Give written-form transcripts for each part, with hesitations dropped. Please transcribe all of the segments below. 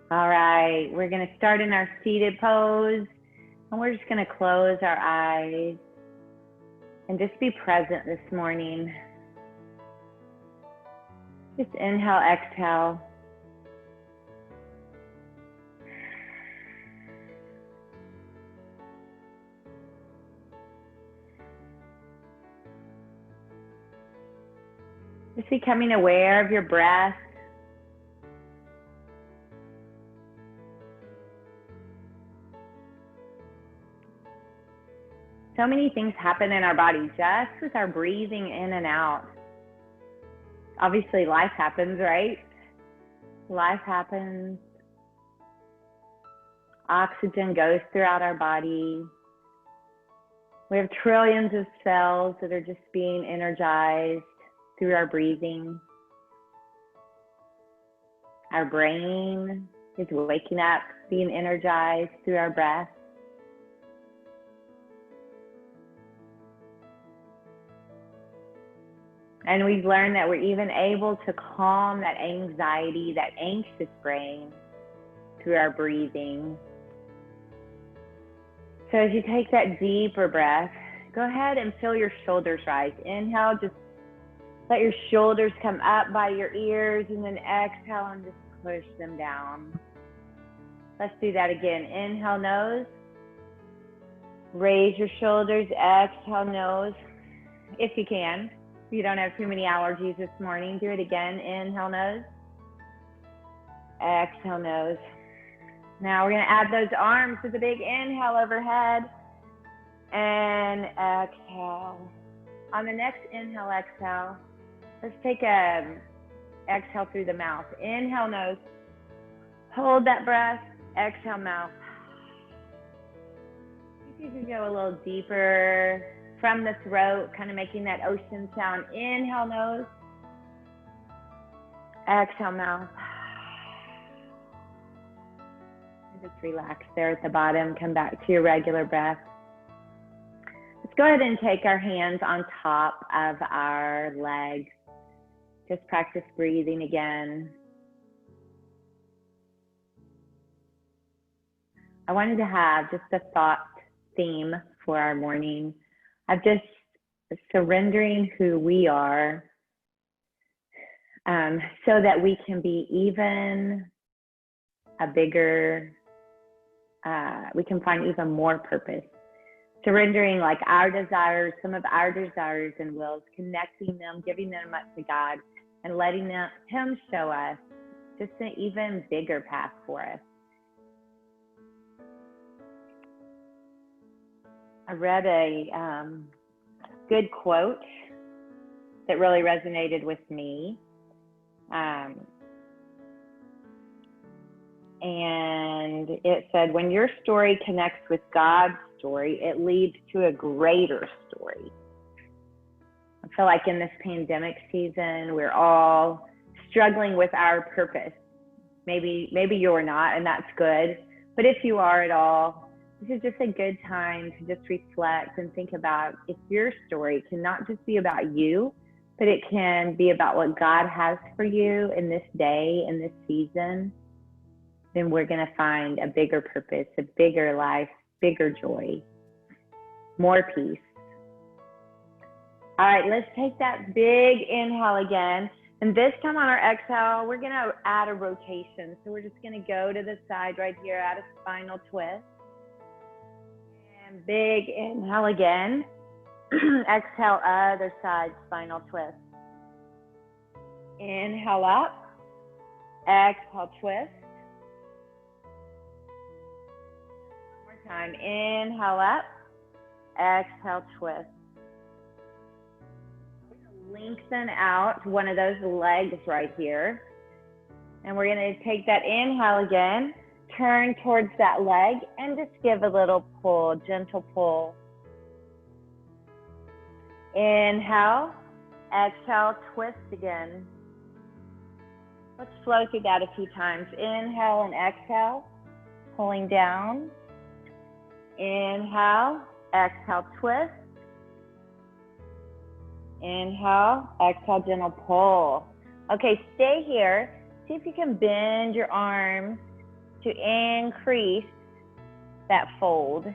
All right, we're going to start in our seated pose, and we're just going to close our eyes and just be present this morning. Just inhale, exhale. Just becoming aware of your breath. So many things happen in our body just with our breathing in and out. Obviously, life happens, right? Life happens. Oxygen goes throughout our body. We have trillions of cells that are just being energized through our breathing. Our brain is waking up, being energized through our breath. And we've learned that we're even able to calm that anxiety, that anxious brain through our breathing. So as you take that deeper breath, go ahead and feel your shoulders rise. Inhale, just let your shoulders come up by your ears, and then exhale and just push them down. Let's do that again. Inhale, nose. Raise your shoulders, exhale, nose. If you can. If you don't have too many allergies this morning, do it again. Inhale, nose. Exhale, nose. Now we're going to add those arms with a big inhale overhead. And exhale. On the next inhale, exhale, let's take a exhale through the mouth. Inhale, nose. Hold that breath. Exhale, mouth. You can go a little deeper from the throat, kind of making that ocean sound. Inhale, nose. Exhale, mouth. And just relax there at the bottom. Come back to your regular breath. Let's go ahead and take our hands on top of our legs. Just practice breathing again. I wanted to have just a thought theme for our morning of just surrendering who we are so that we can be even a bigger, we can find even more purpose. Surrendering like our desires, some of our desires and wills, connecting them, giving them up to God, and letting Him show us just an even bigger path for us. I read a good quote that really resonated with me. And it said, when your story connects with God's story, it leads to a greater story. I feel like in this pandemic season, we're all struggling with our purpose. Maybe you're not, and that's good. But if you are at all, this is just a good time to just reflect and think about if your story can not just be about you, but it can be about what God has for you in this day, in this season. Then we're going to find a bigger purpose, a bigger life, bigger joy, more peace. All right, let's take that big inhale again. And this time on our exhale, we're going to add a rotation. So we're just going to go to the side right here, add a spinal twist. And big inhale again. Exhale, other side, spinal twist. Inhale up. Exhale, twist. One more time. Inhale up. Exhale, twist. Lengthen out one of those legs right here. And we're going to take that inhale again. Turn towards that leg and just give a little pull, gentle pull. Inhale, exhale, twist again. Let's flow through that a few times. Inhale and exhale, pulling down. Inhale, exhale, twist. Inhale, exhale, gentle pull. Okay, stay here. See if you can bend your arms to increase that fold.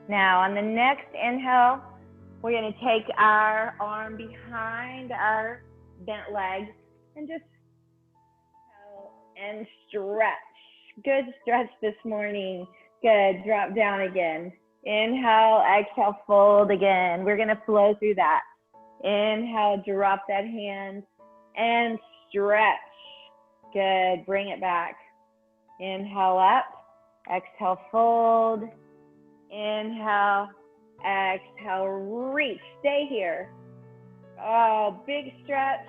Now on the next inhale, we're going to take our arm behind our bent leg and just and stretch. Good stretch this morning. Good. Drop down again. Inhale, exhale, fold again. We're going to flow through that. Inhale, drop that hand and stretch. Good. Bring it back. Inhale up. Exhale, fold. Inhale, exhale, reach. Stay here. Oh, big stretch.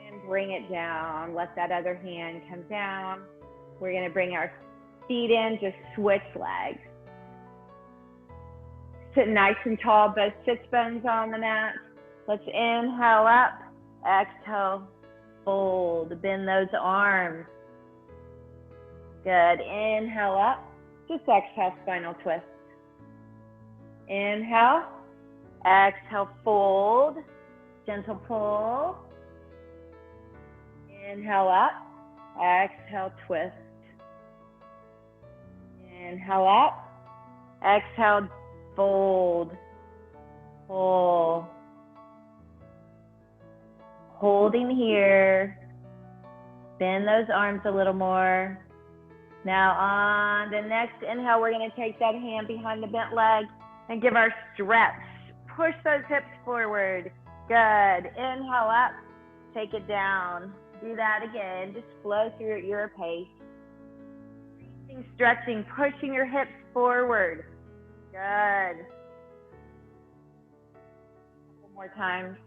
And bring it down. Let that other hand come down. We're going to bring our feet in. Just switch legs. Sit nice and tall, both sits bones on the mat. Let's inhale up. Exhale, fold. Bend those arms. Good. Inhale up. Just exhale, spinal twist. Inhale. Exhale, fold. Gentle pull. Inhale up. Exhale, twist. Inhale up. Exhale, fold. Pull. Holding here. Bend those arms a little more. Now on the next inhale, we're going to take that hand behind the bent leg and give our stretch. Push those hips forward. Good. Inhale up. Take it down. Do that again. Just flow through at your pace. Stretching, pushing your hips forward. Good. Couple more times.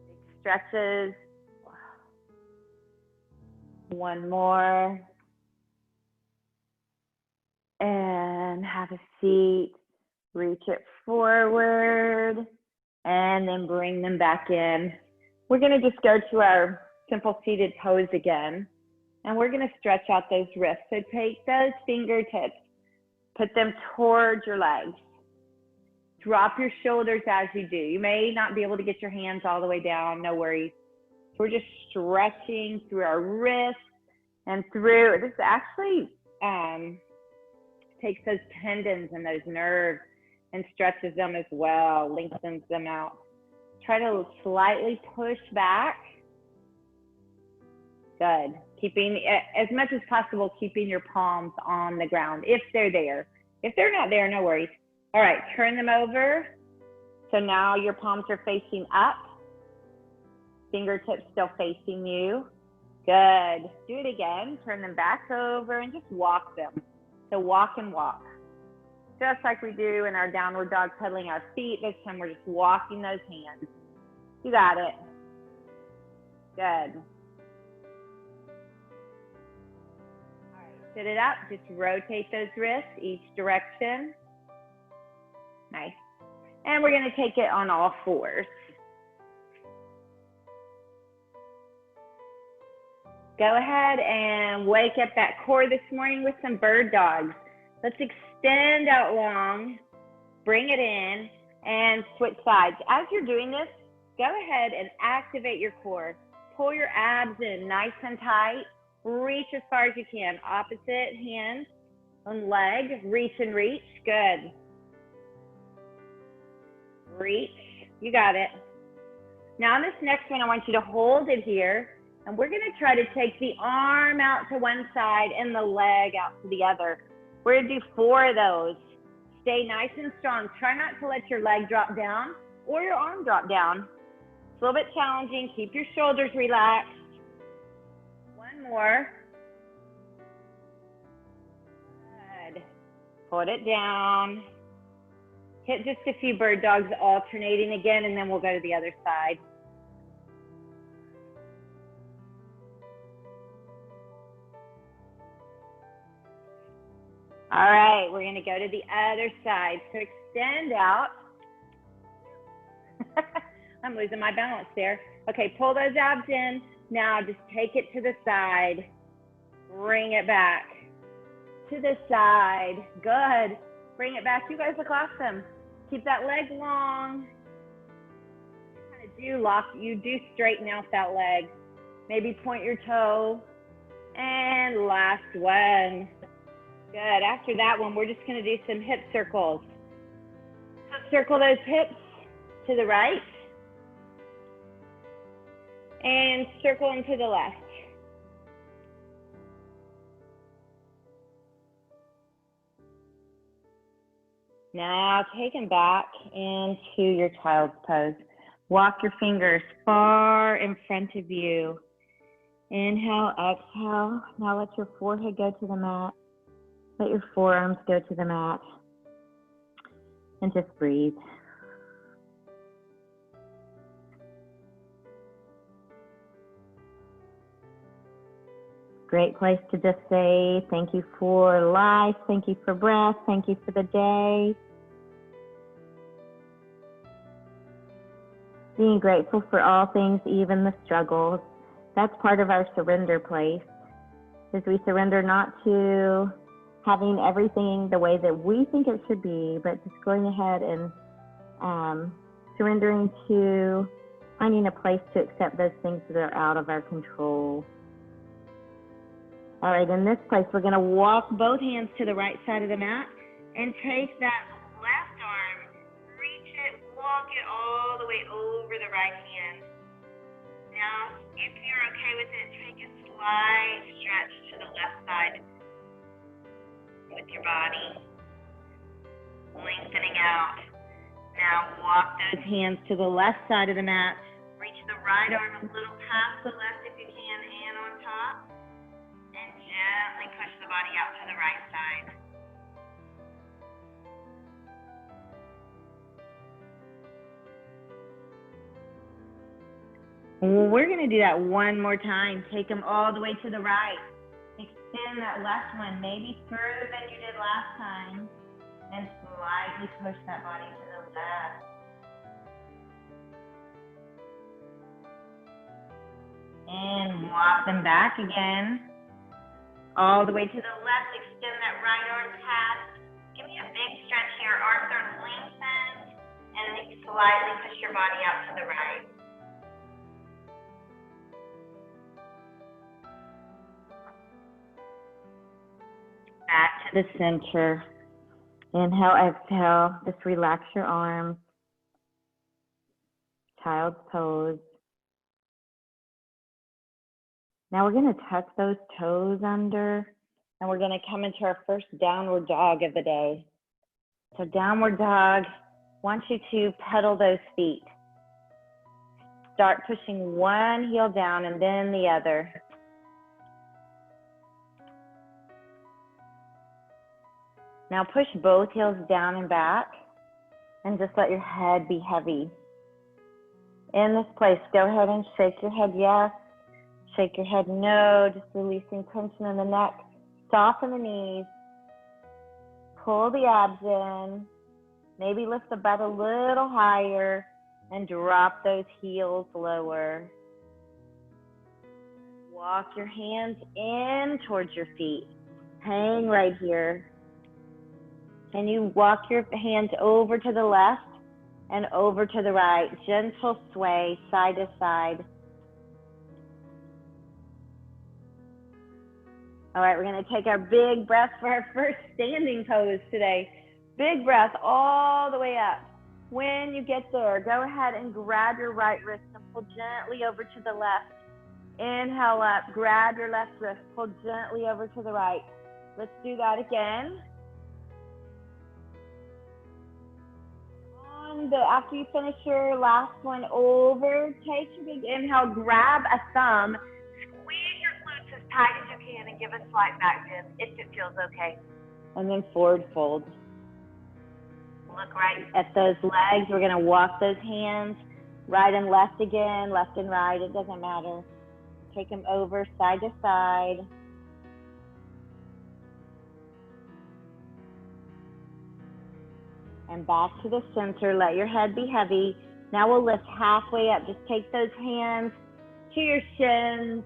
Big stretches. One more. And have a seat. Reach it forward. And then bring them back in. We're going to just go to our simple seated pose again. And we're going to stretch out those wrists. So take those fingertips. Put them towards your legs. Drop your shoulders as you do. You may not be able to get your hands all the way down. No worries. We're just stretching through our wrists and through. This actually takes those tendons and those nerves and stretches them as well, lengthens them out. Try to slightly push back. Good. Keeping, as much as possible, keeping your palms on the ground if they're there. If they're not there, no worries. All right, turn them over. So now your palms are facing up. Fingertips still facing you. Good. Do it again. Turn them back over and just walk them. So walk and walk. Just like we do in our downward dog, pedaling our feet. This time we're just walking those hands. You got it. Good. All right, sit it up. Just rotate those wrists each direction. Nice. And we're going to take it on all fours. Go ahead and wake up that core this morning with some bird dogs. Let's extend out long, bring it in, and switch sides. As you're doing this, go ahead and activate your core. Pull your abs in nice and tight. Reach as far as you can. Opposite hand on leg. Reach and reach. Good. Reach. You got it. Now on this next one, I want you to hold it here. And we're going to try to take the arm out to one side and the leg out to the other. We're going to do 4 of those. Stay nice and strong. Try not to let your leg drop down or your arm drop down. It's a little bit challenging. Keep your shoulders relaxed. One more. Good. Put it down. Hit just a few bird dogs alternating again, and then we'll go to the other side. All right, we're going to go to the other side. So extend out. I'm losing my balance there. Okay, pull those abs in. Now just take it to the side. Bring it back to the side. Good. Bring it back. You guys look awesome. Keep that leg long. you do straighten out that leg. Maybe point your toe. And last one. Good. After that one, we're just going to do some hip circles. So circle those hips to the right. And circle them to the left. Now take them back into your child's pose. Walk your fingers far in front of you. Inhale, exhale. Now let your forehead go to the mat. Let your forearms go to the mat. And just breathe. Great place to just say thank you for life, thank you for breath, thank you for the day. Being grateful for all things, even the struggles. That's part of our surrender place, is we surrender not to having everything the way that we think it should be, but just going ahead and surrendering to finding a place to accept those things that are out of our control. All right, in this place, we're going to walk both hands to the right side of the mat and take that left arm, reach it, walk it all the way over the right hand. Now, if you're okay with it, take a slight stretch to the left side with your body, lengthening out. Now, walk those hands to the left side of the mat. Reach the right arm a little past the left if you can, and on top. And gently push the body out to the right side. We're going to do that one more time. Take them all the way to the right. Extend that left one, maybe further than you did last time. And slightly push that body to the left. And walk them back again. All the way to the left, extend that right arm past. Give me a big stretch here. Arms are lengthened. And then slightly push your body out to the right. Back to the center. Inhale, exhale. Just relax your arms. Child's pose. Now we're going to tuck those toes under, and we're going to come into our first downward dog of the day. So downward dog, I want you to pedal those feet. Start pushing one heel down and then the other. Now push both heels down and back, and just let your head be heavy. In this place, go ahead and shake your head yes. Shake your head no, just releasing tension in the neck. Soften the knees. Pull the abs in. Maybe lift the butt a little higher and drop those heels lower. Walk your hands in towards your feet. Hang right here. Can you walk your hands over to the left and over to the right? Gentle sway side to side. All right, we're going to take our big breath for our first standing pose today. Big breath all the way up. When you get there, go ahead and grab your right wrist and pull gently over to the left. Inhale up, grab your left wrist, pull gently over to the right. Let's do that again. After you finish your last one over, take your big inhale, grab a thumb, squeeze your glutes as tight as you can, and give a slight back bend if it feels okay. And then forward fold. Look right at those legs. We're going to walk those hands right and left again, left and right. It doesn't matter. Take them over side to side. And back to the center. Let your head be heavy. Now we'll lift halfway up. Just take those hands to your shins.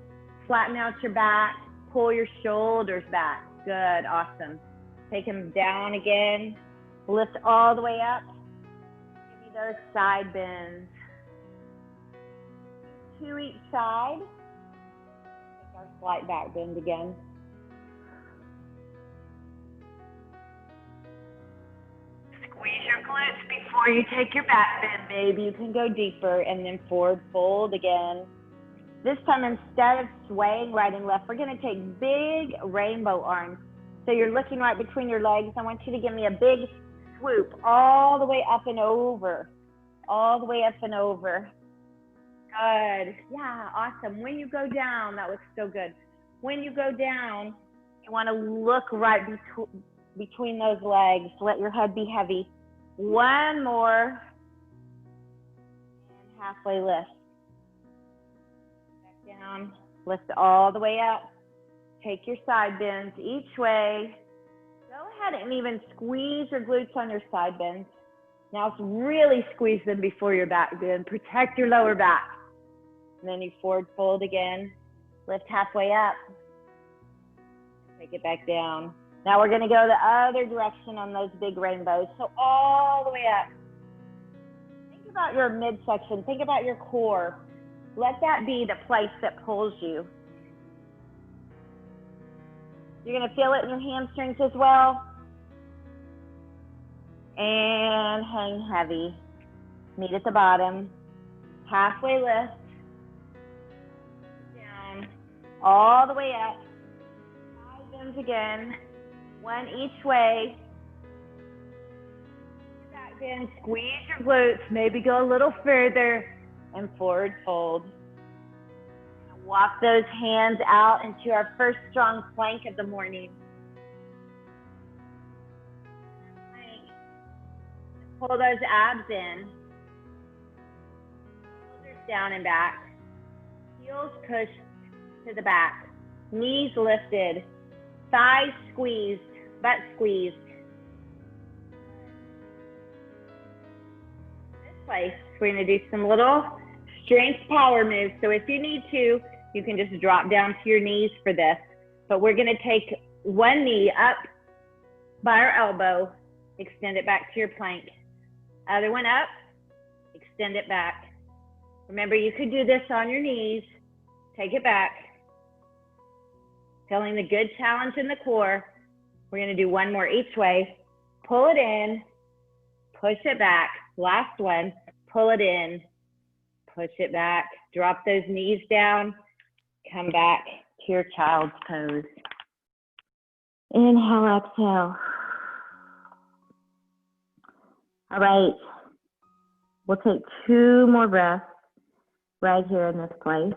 Flatten out your back. Pull your shoulders back. Good. Awesome. Take them down again. Lift all the way up. Give me those side bends. 2 each side. Take our slight back bend again. Squeeze your glutes before you take your back bend, baby. You can go deeper, and then forward fold again. This time, instead of swaying right and left, we're going to take big rainbow arms. So you're looking right between your legs. I want you to give me a big swoop all the way up and over. All the way up and over. Good. Yeah, awesome. When you go down, that looks so good. When you go down, you want to look right between those legs. Let your head be heavy. One more. And halfway lift. Back down. Lift all the way up. Take your side bends each way. Go ahead and even squeeze your glutes on your side bends. Now really squeeze them before your back bend. Protect your lower back. And then you forward fold again. Lift halfway up. Take it back down. Now we're going to go the other direction on those big rainbows. So all the way up. Think about your midsection. Think about your core. Let that be the place that pulls you. You're going to feel it in your hamstrings as well. And hang heavy. Meet at the bottom. Halfway lift. Down. All the way up. Side bends again. One each way. Back bend. Squeeze your glutes. Maybe go a little further. And forward fold. Walk those hands out into our first strong plank of the morning. Pull those abs in. Shoulders down and back. Heels pushed to the back. Knees lifted. Thighs squeezed. Butt squeezed. This place, we're going to do some little strength power moves. So if you need to, you can just drop down to your knees for this. But we're going to take one knee up by our elbow, extend it back to your plank. Other one up, extend it back. Remember, you could do this on your knees. Take it back. Feeling the good challenge in the core. We're going to do one more each way. Pull it in, push it back. Last one, pull it in, push it back. Drop those knees down. Come back to your child's pose. Inhale, exhale. All right. We'll take 2 more breaths right here in this place.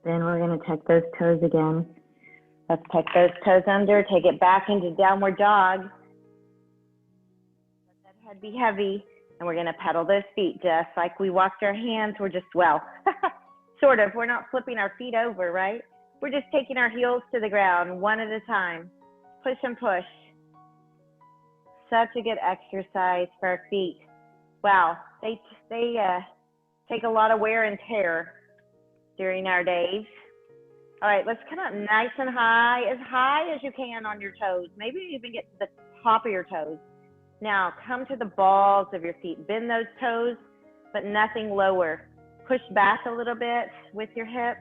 Then we're going to tuck those toes again. Let's tuck those toes under, take it back into downward dog. Let that head be heavy. And we're going to pedal those feet just like we walked our hands. We're just, well, sort of. We're not flipping our feet over, right? We're just taking our heels to the ground one at a time. Push and push. Such a good exercise for our feet. Wow, they take a lot of wear and tear during our days. All right, let's come up nice and high as you can on your toes. Maybe even get to the top of your toes. Now, come to the balls of your feet. Bend those toes, but nothing lower. Push back a little bit with your hips,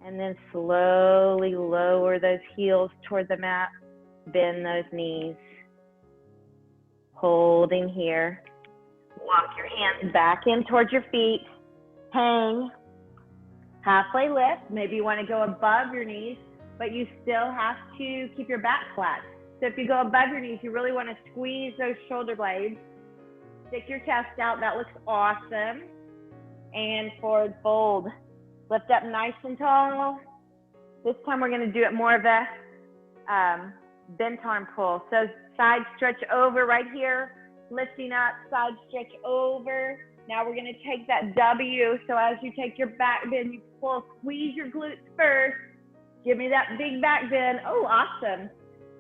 and then slowly lower those heels toward the mat. Bend those knees. Holding here. Walk your hands back in towards your feet. Hang. Halfway lift. Maybe you want to go above your knees, but you still have to keep your back flat. So if you go above your knees, you really want to squeeze those shoulder blades. Stick your chest out. That looks awesome. And forward fold. Lift up nice and tall. This time we're going to do it more of a bent arm pull. So side stretch over right here. Lifting up, side stretch over. Now we're going to take that W. So as you take your back bend, you pull, squeeze your glutes first. Give me that big back bend. Oh, awesome.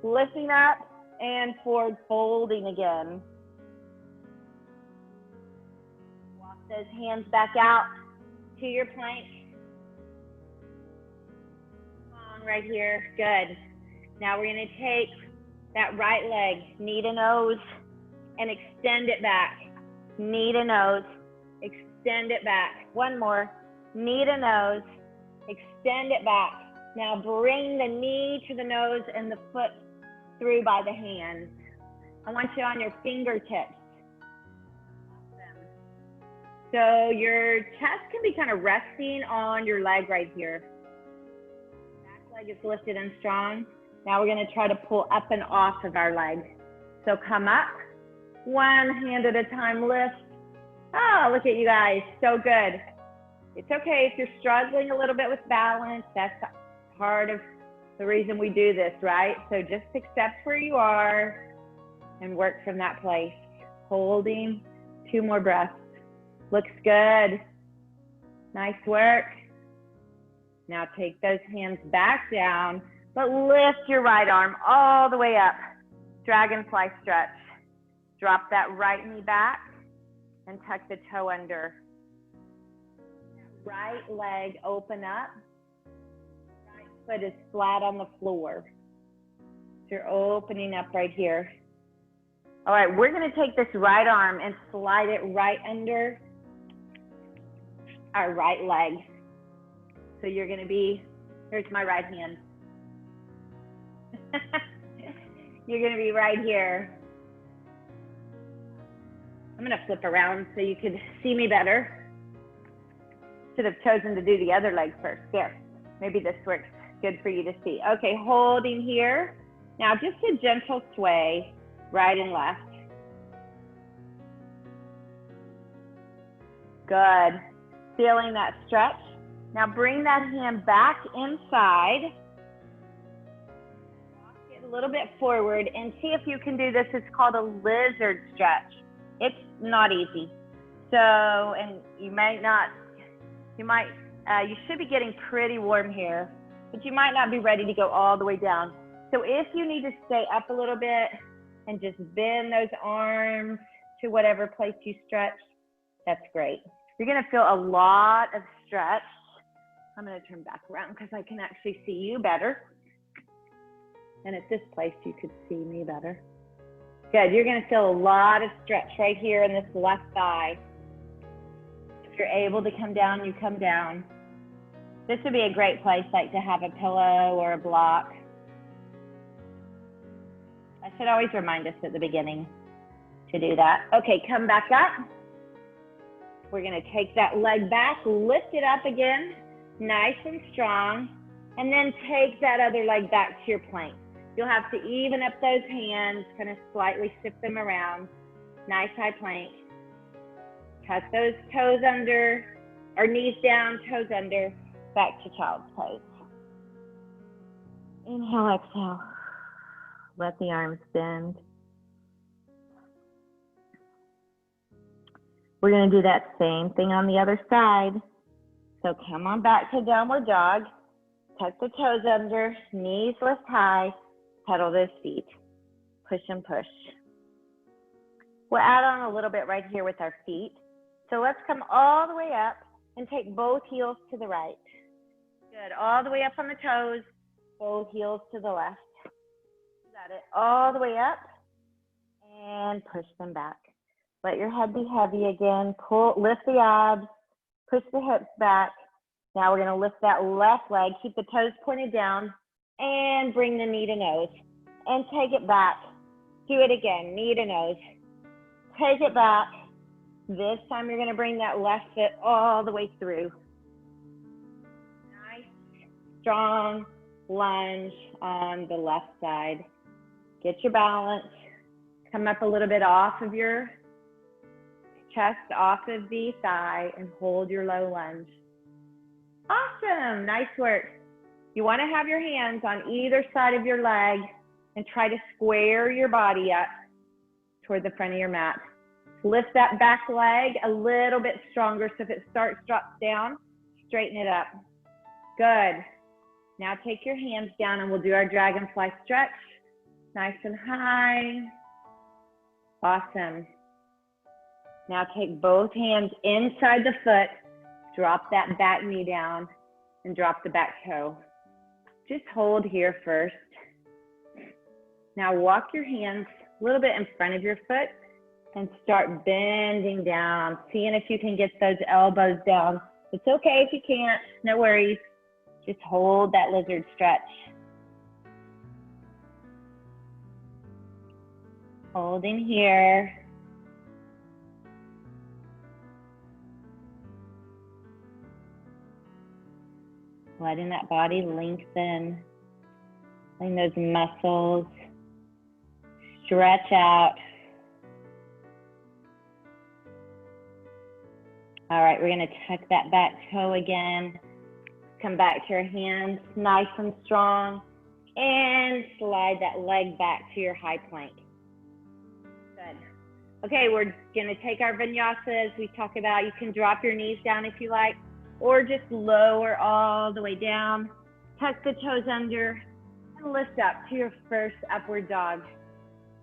Lifting up and forward folding again. Walk those hands back out to your plank. Come on, right here. Good. Now we're going to take that right leg, knee to nose, and extend it back. Knee to nose, extend it back. One more, knee to nose, extend it back. Now bring the knee to the nose and the foot through by the hands. I want you on your fingertips. So your chest can be kind of resting on your leg right here. Back leg is lifted and strong. Now we're going to try to pull up and off of our leg. So come up, one hand at a time, lift. Oh, look at you guys, so good. It's okay if you're struggling a little bit with balance. That's part of the reason we do this, right? So just accept where you are and work from that place. Holding, 2 more breaths. Looks good. Nice work. Now take those hands back down, but lift your right arm all the way up. Dragonfly stretch. Drop that right knee back and tuck the toe under. Right leg open up. Right foot is flat on the floor. So you're opening up right here. All right, we're gonna take this right arm and slide it right under our right leg. So you're gonna be, here's my right hand. You're gonna be right here. I'm gonna flip around so you can see me better. Should have chosen to do the other leg first. There, maybe this works good for you to see. Okay, holding here. Now just a gentle sway, right and left. Good. Feeling that stretch. Now bring that hand back inside. Walk it a little bit forward and see if you can do this. It's called a lizard stretch. It's not easy. So, and you should be getting pretty warm here, but you might not be ready to go all the way down. So if you need to stay up a little bit and just bend those arms to whatever place you stretch, that's great. You're gonna feel a lot of stretch. I'm gonna turn back around because I can actually see you better. And at this place, you could see me better. Good, you're gonna feel a lot of stretch right here in this left thigh. If you're able to come down, you come down. This would be a great place like to have a pillow or a block. I should always remind us at the beginning to do that. Okay, come back up. We're gonna take that leg back, lift it up again, nice and strong, and then take that other leg back to your plank. You'll have to even up those hands, kind of slightly shift them around. Nice high plank. Tuck those toes under, or knees down, toes under, back to child's pose. Inhale, exhale. Let the arms bend. We're gonna do that same thing on the other side. So come on back to downward dog. Tuck the toes under, knees lift high, pedal those feet. Push and push. We'll add on a little bit right here with our feet. So let's come all the way up and take both heels to the right. Good, all the way up on the toes, both heels to the left. Got it, all the way up and push them back. Let your head be heavy again. Pull, lift the abs, push the hips back. Now we're gonna lift that left leg, keep the toes pointed down, and bring the knee to nose. And take it back. Do it again, knee to nose. Take it back. This time you're gonna bring that left foot all the way through. Nice, strong lunge on the left side. Get your balance. Come up a little bit off of your chest, off of the thigh, and hold your low lunge. Awesome, nice work. You want to have your hands on either side of your leg and try to square your body up toward the front of your mat. Lift that back leg a little bit stronger, so if it drops down, straighten it up. Good. Now take your hands down and we'll do our dragonfly stretch. Nice and high. Awesome. Now take both hands inside the foot, drop that back knee down, and drop the back toe. Just hold here first. Now walk your hands a little bit in front of your foot and start bending down, seeing if you can get those elbows down. It's okay if you can't, no worries. Just hold that lizard stretch. Holding here. Letting that body lengthen, letting those muscles stretch out. All right, we're gonna tuck that back toe again. Come back to your hands, nice and strong, and slide that leg back to your high plank. Good. Okay, we're gonna take our vinyasa as we talk about. You can drop your knees down if you like, or just lower all the way down. Tuck the toes under and lift up to your first upward dog.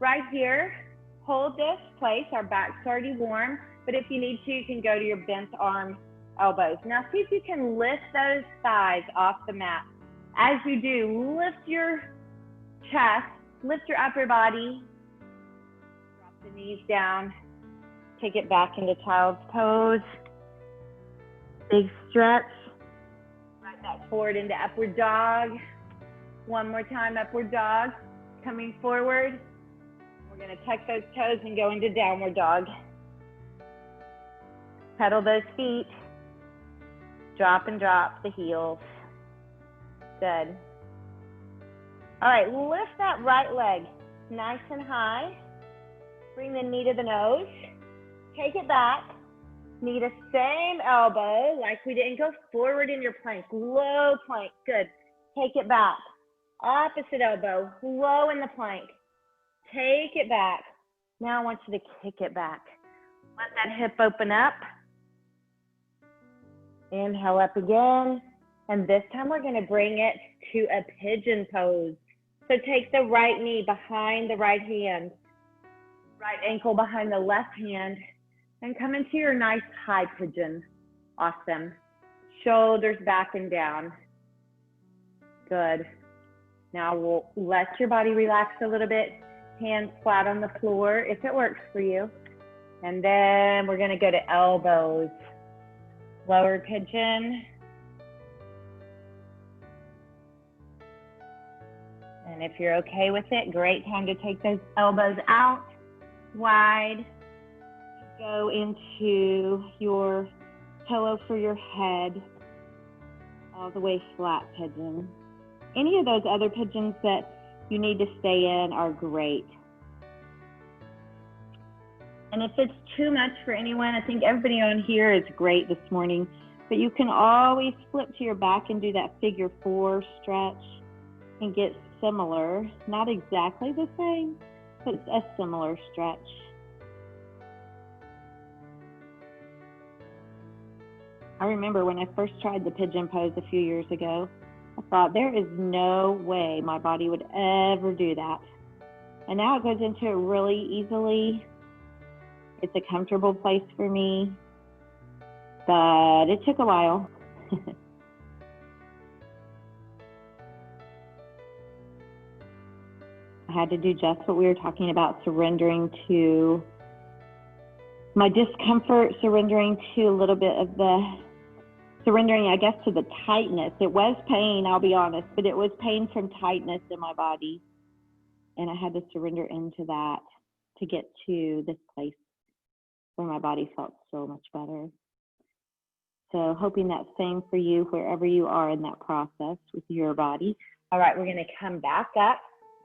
Right here, hold this place. Our back's already warm, but if you need to, you can go to your bent arm, elbows. Now see if you can lift those thighs off the mat. As you do, lift your chest, lift your upper body, drop the knees down, take it back into child's pose. Big stretch, right back forward into upward dog. One more time, upward dog, coming forward. We're gonna tuck those toes and go into downward dog. Pedal those feet. Drop and drop the heels. Good. All right, lift that right leg nice and high. Bring the knee to the nose. Take it back. Knee to same elbow, like we didn't go forward in your plank. Low plank, good. Take it back. Opposite elbow, low in the plank. Take it back. Now I want you to kick it back. Let that hip open up. Inhale up again. And this time we're gonna bring it to a pigeon pose. So take the right knee behind the right hand, right ankle behind the left hand, and come into your nice high pigeon. Awesome. Shoulders back and down. Good. Now we'll let your body relax a little bit. Hands flat on the floor if it works for you. And then we're gonna go to elbows. Lower pigeon. And if you're okay with it, great time to take those elbows out wide. Go into your pillow for your head, all the way flat pigeon. Any of those other pigeons that you need to stay in are great. And if it's too much for anyone, I think everybody on here is great this morning, but you can always flip to your back and do that figure 4 stretch and get similar, not exactly the same, but a similar stretch. I remember when I first tried the pigeon pose a few years ago, I thought there is no way my body would ever do that. And now it goes into it really easily. It's a comfortable place for me, but it took a while. I had to do just what we were talking about, surrendering to my discomfort, surrendering to a little bit of surrendering, I guess, to the tightness. It was pain, I'll be honest, but it was pain from tightness in my body. And I had to surrender into that to get to this place where my body felt so much better. So hoping that's same for you wherever you are in that process with your body. All right, we're gonna come back up,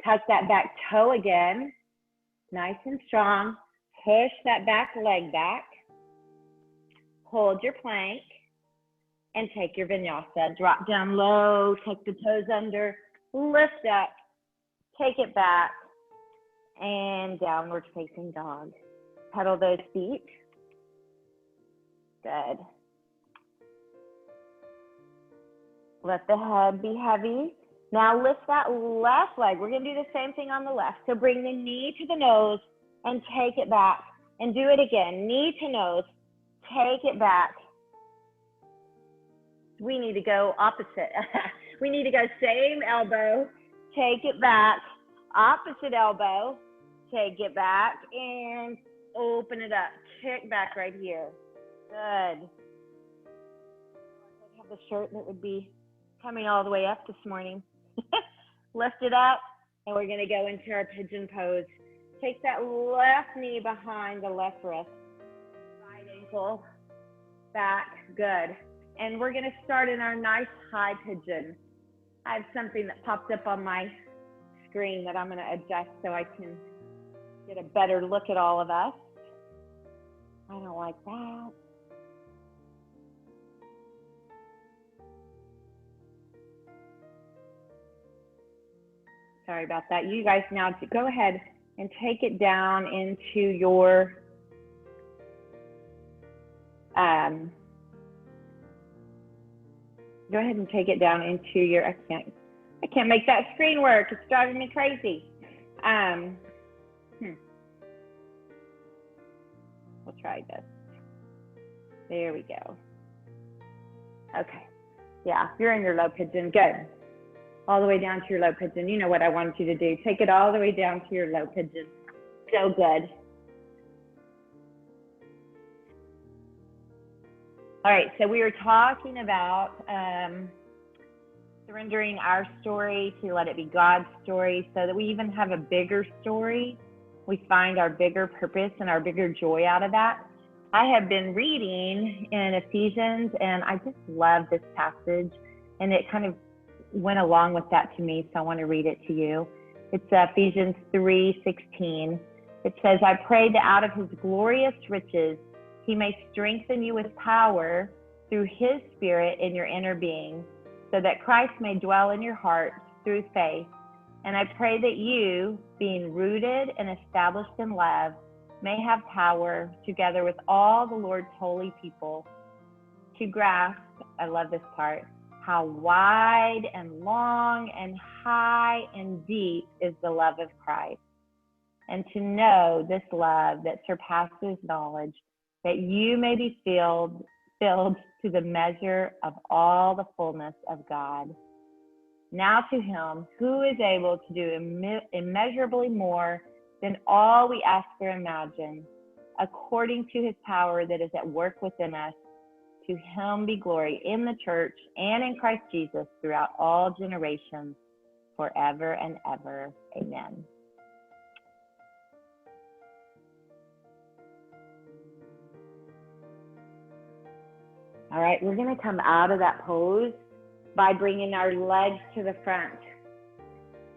tuck that back toe again, nice and strong. Push that back leg back. Hold your plank and take your vinyasa. Drop down low, tuck the toes under, lift up, take it back, and downward facing dog. Pedal those feet. Good. Let the head be heavy. Now lift that left leg. We're gonna do the same thing on the left. So bring the knee to the nose and take it back. And do it again. Knee to nose, take it back. We need to go opposite. We need to go same elbow, take it back, opposite elbow, take it back and open it up. Kick back right here. Good. I have the shirt that would be coming all the way up this morning. Lift it up, and we're going to go into our pigeon pose. Take that left knee behind the left wrist. Right ankle back. Good. And we're going to start in our nice high pigeon. I have something that popped up on my screen that I'm going to adjust so I can get a better look at all of us. I don't like that. Sorry about that. You guys now go ahead and take it down into your go ahead and take it down into your, I can't make that screen work. It's driving me crazy. We'll try this. There we go. Okay. Yeah, you're in your low pigeon. Good. All the way down to your low pigeon. You know what I wanted you to do. Take it all the way down to your low pigeon. So good. All right, so we were talking about surrendering our story to let it be God's story so that we even have a bigger story. We find our bigger purpose and our bigger joy out of that. I have been reading in Ephesians, and I just love this passage, and it kind of went along with that to me, so I want to read it to you. It's Ephesians 3:16. It says, I pray that out of his glorious riches, he may strengthen you with power through his Spirit in your inner being, so that Christ may dwell in your hearts through faith. And I pray that you, being rooted and established in love, may have power, together with all the Lord's holy people, to grasp, I love this part, how wide and long and high and deep is the love of Christ, and to know this love that surpasses knowledge, that you may be filled to the measure of all the fullness of God. Now to him who is able to do immeasurably more than all we ask or imagine, according to his power that is at work within us, to him be glory in the church and in Christ Jesus throughout all generations, forever and ever. Amen. All right, we're going to come out of that pose by bringing our legs to the front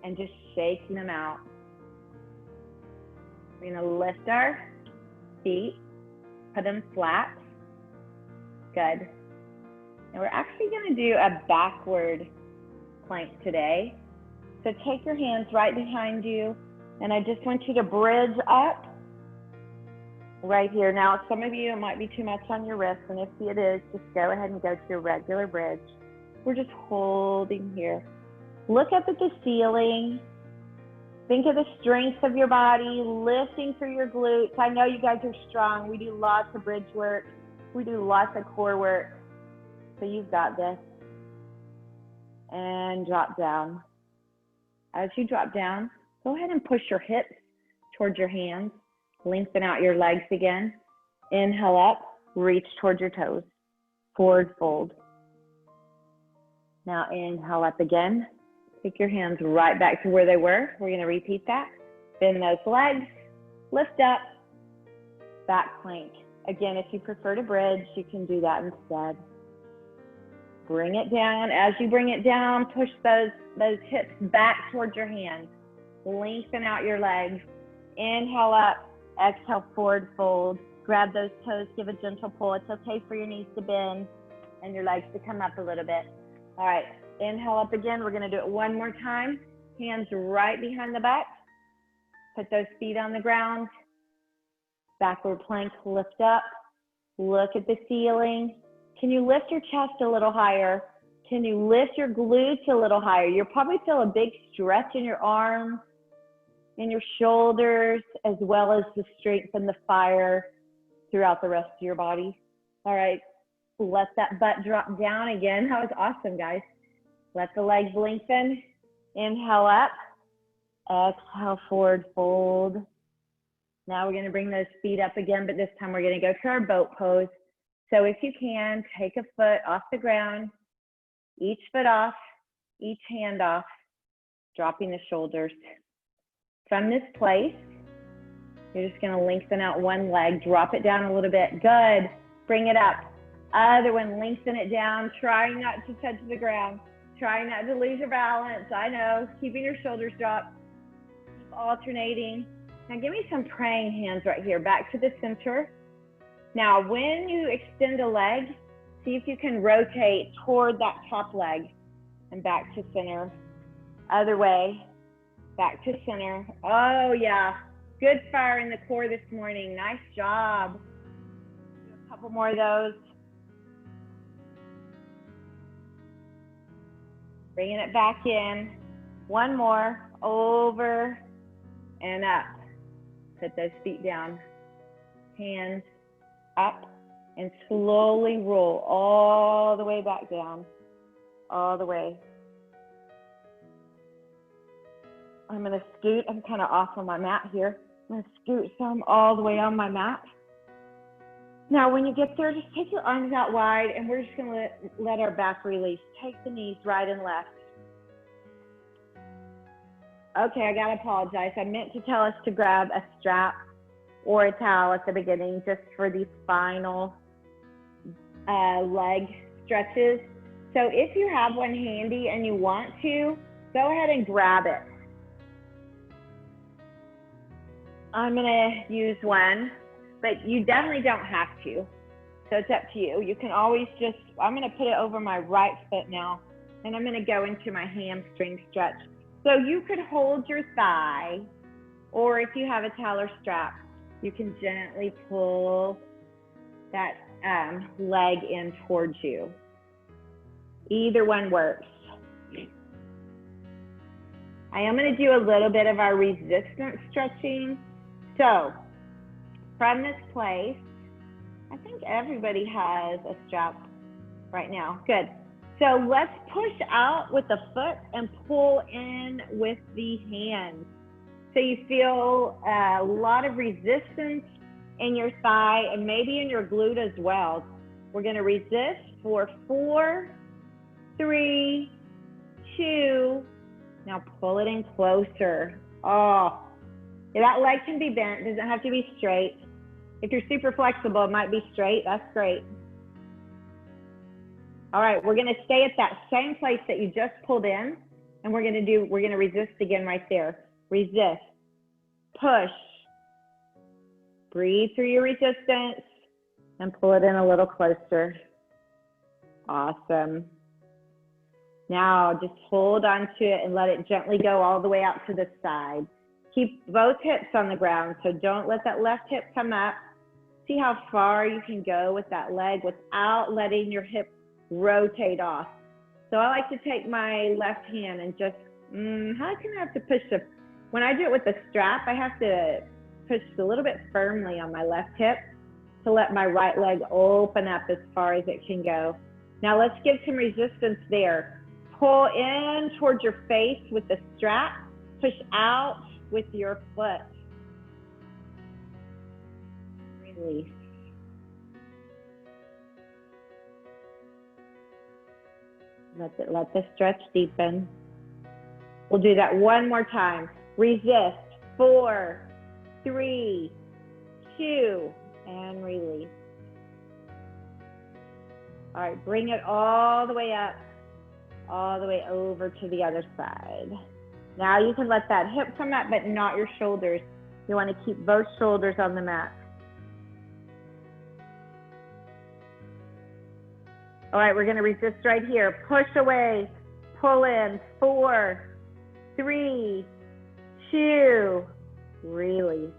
and just shaking them out. We're going to lift our feet, put them flat. Good. And we're actually going to do a backward plank today. So take your hands right behind you, and I just want you to bridge up right here. Now, some of you, it might be too much on your wrist, and if it is, just go ahead and go to your regular bridge. We're just holding here. Look up at the ceiling. Think of the strength of your body, lifting through your glutes. I know you guys are strong. We do lots of bridge work. We do lots of core work. So you've got this. And drop down. As you drop down, go ahead and push your hips towards your hands. Lengthen out your legs again. Inhale up, reach towards your toes. Forward fold. Now inhale up again. Take your hands right back to where they were. We're going to repeat that. Bend those legs. Lift up. Back plank. Again, if you prefer to bridge, you can do that instead. Bring it down. As you bring it down, push those hips back towards your hands. Lengthen out your legs. Inhale up. Exhale, forward fold. Grab those toes. Give a gentle pull. It's okay for your knees to bend and your legs to come up a little bit. All right. Inhale up again. We're going to do it one more time. Hands right behind the back. Put those feet on the ground. Backward plank, lift up. Look at the ceiling. Can you lift your chest a little higher? Can you lift your glutes a little higher? You'll probably feel a big stretch in your arms, in your shoulders, as well as the strength and the fire throughout the rest of your body. All right, let that butt drop down again. That was awesome, guys. Let the legs lengthen. Inhale up. Exhale, forward fold. Now we're going to bring those feet up again, but this time we're going to go to our boat pose. So if you can, take a foot off the ground, each foot off, each hand off, dropping the shoulders. From this place, you're just going to lengthen out one leg, drop it down a little bit. Good. Bring it up. Other one, lengthen it down, trying not to touch the ground, trying not to lose your balance. I know, keeping your shoulders dropped. Keep alternating. Now give me some praying hands right here, back to the center. Now when you extend a leg, see if you can rotate toward that top leg and back to center. Other way, back to center. Oh yeah, good fire in the core this morning. Nice job. Do a couple more of those. Bringing it back in. One more, over and up. Put those feet down. Hands up and slowly roll all the way back down. All the way. I'm going to scoot. I'm kind of off on my mat here. I'm going to scoot some all the way on my mat. Now, when you get there, just take your arms out wide, and we're just going to let our back release. Take the knees right and left. Okay, I got to apologize. I meant to tell us to grab a strap or a towel at the beginning just for these final leg stretches. So if you have one handy and you want to, go ahead and grab it. I'm going to use one, but you definitely don't have to. So it's up to you. You can always just, I'm going to put it over my right foot now, and I'm going to go into my hamstring stretch. So you could hold your thigh, or if you have a towel or strap, you can gently pull that leg in towards you. Either one works. I am going to do a little bit of our resistance stretching. So from this place, I think everybody has a strap right now. Good. So let's push out with the foot and pull in with the hands. So you feel a lot of resistance in your thigh and maybe in your glute as well. We're going to resist for 4, 3, 2. Now pull it in closer. Oh, that leg can be bent. It doesn't have to be straight. If you're super flexible, it might be straight. That's great. All right, we're going to stay at that same place that you just pulled in, and we're going to resist again right there. Resist, push, breathe through your resistance, and pull it in a little closer. Awesome. Now just hold on to it and let it gently go all the way out to the side. Keep both hips on the ground, so don't let that left hip come up. See how far you can go with that leg without letting your hip rotate off. So I like to take my left hand and just, how can I have to push when I do it with the strap, I have to push a little bit firmly on my left hip to let my right leg open up as far as it can go. Now let's give some resistance there. Pull in towards your face with the strap, push out with your foot. Release. Let the stretch deepen. We'll do that one more time. Resist. 4, 3, 2, and release. All right, bring it all the way up, all the way over to the other side. Now you can let that hip come up, but not your shoulders. You want to keep both shoulders on the mat. All right, we're going to resist right here. Push away, pull in. 4, 3, 2, release.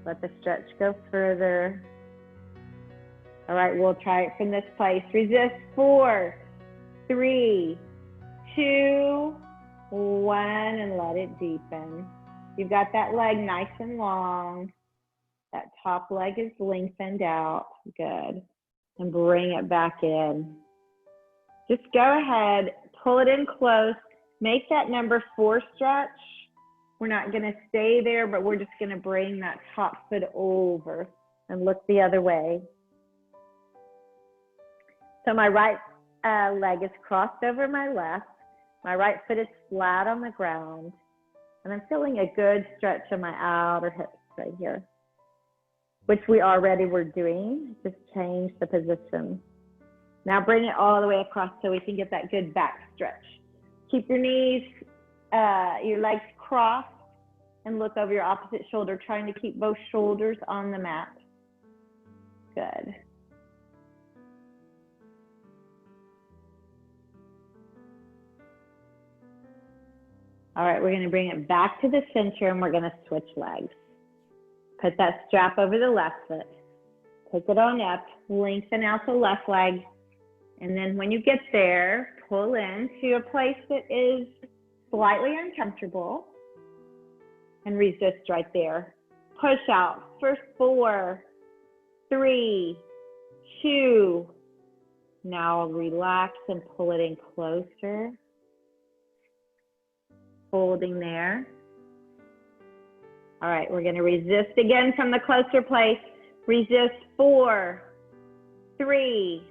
Let the stretch go further. All right, we'll try it from this place. Resist. 4, 3, 2, 1, and let it deepen. You've got that leg nice and long. That top leg is lengthened out. Good. And bring it back in. Just go ahead, pull it in close. Make that number 4 stretch. We're not going to stay there, but we're just going to bring that top foot over and look the other way. So my right leg is crossed over my left. My right foot is flat on the ground. And I'm feeling a good stretch of my outer hips right here, which we already were doing. Just change the position. Now bring it all the way across so we can get that good back stretch. Keep your knees, your legs crossed, and look over your opposite shoulder, trying to keep both shoulders on the mat. Good. All right, we're going to bring it back to the center and we're going to switch legs. Put that strap over the left foot. Take it on up, lengthen out the left leg. And then when you get there, pull into a place that is slightly uncomfortable and resist right there. Push out. First 4, 3, 2. Now relax and pull it in closer. Holding there. All right, we're going to resist again from the closer place. Resist 4, 3,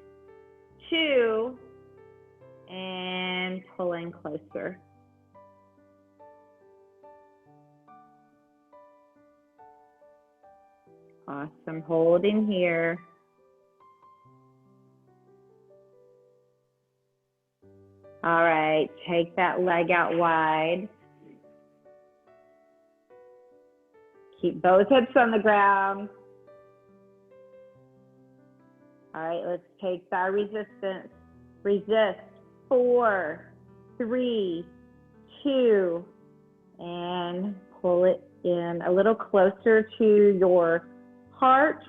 2, and pull in closer. Awesome. Holding here. All right, take that leg out wide. Keep both hips on the ground. All right, let's take our resistance. Resist. 4, 3, 2, and pull it in a little closer to your heart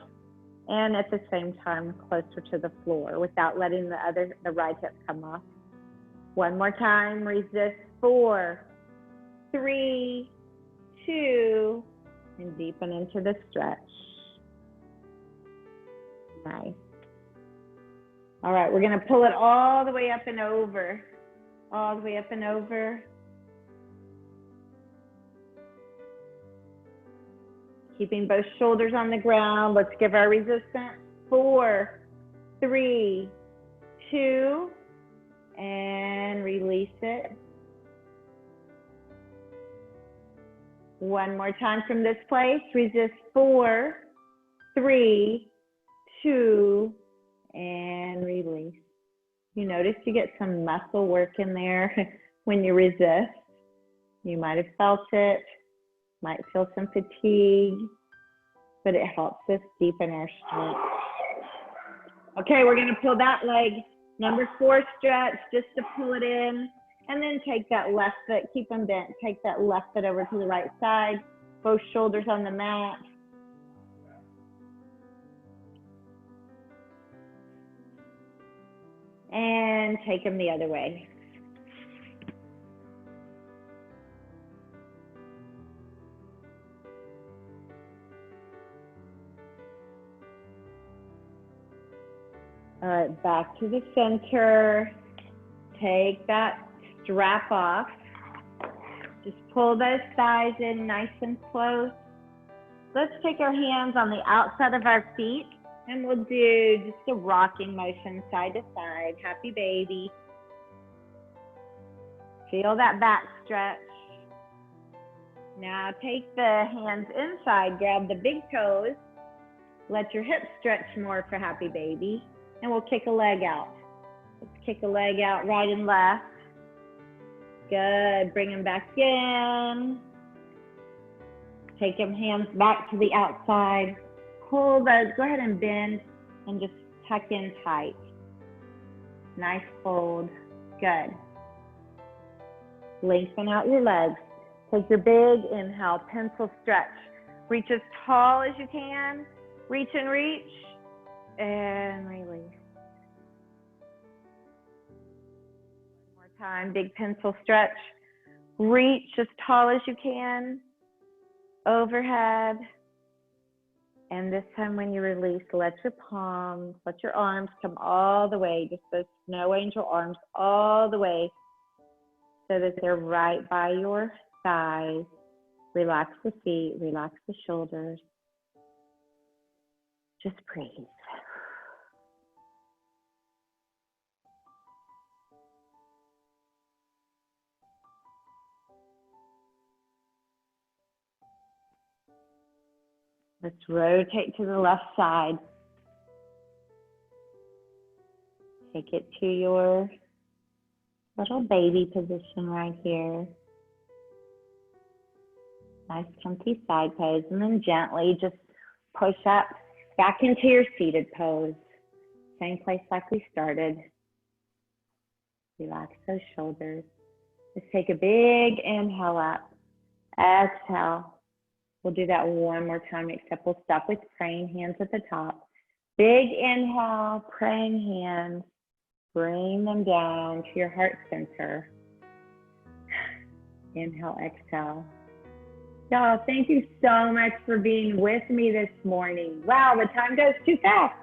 and at the same time closer to the floor without letting the right hip come off. One more time. Resist. 4, 3, 2, and deepen into the stretch. Nice. All right, we're going to pull it all the way up and over. All the way up and over. Keeping both shoulders on the ground. Let's give our resistance. 4, 3, 2, and release it. One more time from this place. Resist. 4, 3, 2, and release. You notice you get some muscle work in there when you resist. You might have felt it, might feel some fatigue, but it helps us deepen our strength. Okay, we're going to pull that leg. Number 4 stretch, just to pull it in. And then take that left foot, keep them bent. Take that left foot over to the right side. Both shoulders on the mat. And take them the other way. All right, back to the center. Take that strap off. Just pull those thighs in nice and close. Let's take our hands on the outside of our feet and we'll do just a rocking motion side to side. Happy baby. Feel that back stretch. Now take the hands inside, grab the big toes. Let your hips stretch more for happy baby. And we'll kick a leg out. Let's kick a leg out right and left. Good, bring them back in. Take them hands back to the outside. Pull those, go ahead and bend and just tuck in tight. Nice fold, good. Lengthen out your legs. Take your big inhale, pencil stretch. Reach as tall as you can. Reach and reach, and release. Time, big pencil stretch. Reach as tall as you can, overhead. And this time when you release, let your palms, let your arms come all the way, just those snow angel arms all the way so that they're right by your thighs. Relax the feet, relax the shoulders. Just breathe. Let's rotate to the left side. Take it to your little baby position right here. Nice comfy side pose, and then gently just push up back into your seated pose. Same place like we started. Relax those shoulders. Let's take a big inhale up. Exhale. We'll do that one more time, except we'll stop with praying hands at the top. Big inhale, praying hands. Bring them down to your heart center. Inhale, exhale. Y'all, thank you so much for being with me this morning. Wow, the time goes too fast.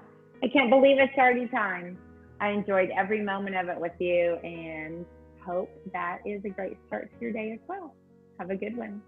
I can't believe it's already time. I enjoyed every moment of it with you and hope that is a great start to your day as well. Have a good one.